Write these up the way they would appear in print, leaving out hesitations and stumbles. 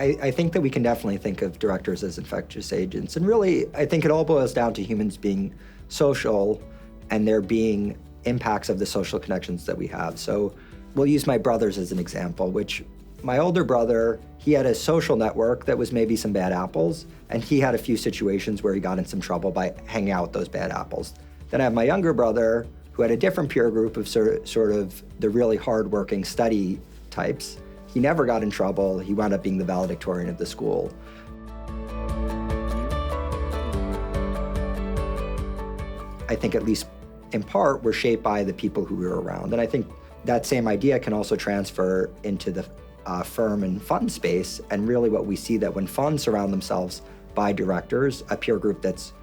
I think that we can definitely think of directors as infectious agents. And really, I think it all boils down to humans being social and there being impacts of the social connections that we have. So we'll use my brothers as an example, which my older brother, he had a social network that was maybe some bad apples, and he had a few situations where he got in some trouble by hanging out with those bad apples. Then I have my younger brother, who had a different peer group of sort of the really hardworking study types. He never got in trouble. He wound up being the valedictorian of the school. I think at least in part, we're shaped by the people who we were around. And I think that same idea can also transfer into the firm and fund space. And really what we see that when funds surround themselves by directors, a peer group that's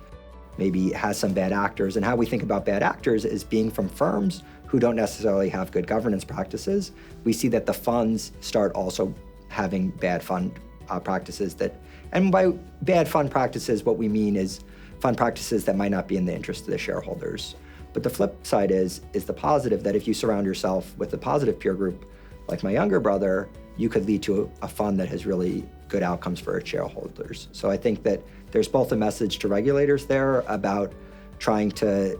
maybe has some bad actors, and how we think about bad actors is being from firms who don't necessarily have good governance practices. We see that the funds start also having bad fund practices and by bad fund practices, what we mean is fund practices that might not be in the interest of the shareholders. But the flip side is the positive, that if you surround yourself with a positive peer group, like my younger brother, you could lead to a fund that has really good outcomes for its shareholders. So I think that there's both a message to regulators there about trying to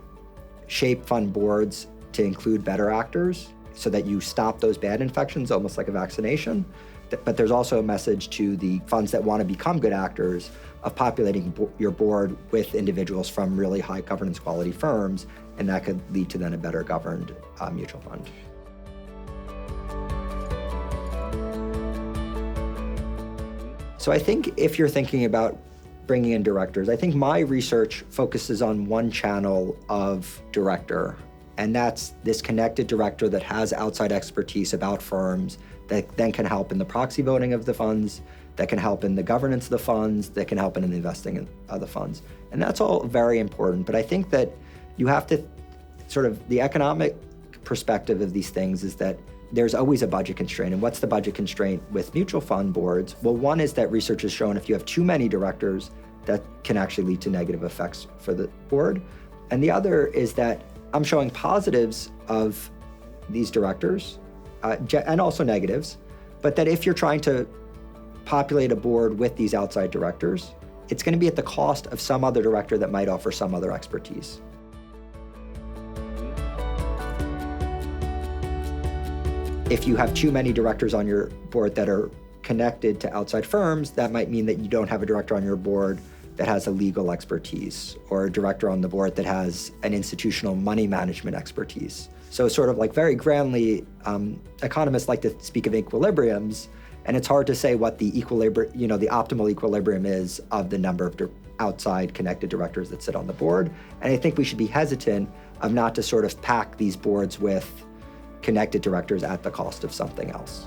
shape fund boards to include better actors so that you stop those bad infections, almost like a vaccination. But there's also a message to the funds that want to become good actors of populating your board with individuals from really high governance quality firms, and that could lead to then a better governed mutual fund. So I think if you're thinking about bringing in directors, I think my research focuses on one channel of director, and that's this connected director that has outside expertise about firms that then can help in the proxy voting of the funds, that can help in the governance of the funds, that can help in the investing of the funds. And that's all very important, but I think that you have to sort of, the economic perspective of these things is that there's always a budget constraint. And what's the budget constraint with mutual fund boards? Well, one is that research has shown if you have too many directors, that can actually lead to negative effects for the board. And the other is that I'm showing positives of these directors, and also negatives, but that if you're trying to populate a board with these outside directors, it's going to be at the cost of some other director that might offer some other expertise. If you have too many directors on your board that are connected to outside firms, that might mean that you don't have a director on your board that has a legal expertise, or a director on the board that has an institutional money management expertise. So sort of like very grandly, economists like to speak of equilibriums, and it's hard to say what the equilibrium, the optimal equilibrium is of the number of outside connected directors that sit on the board. And I think we should be hesitant of not to sort of pack these boards with connected directors at the cost of something else.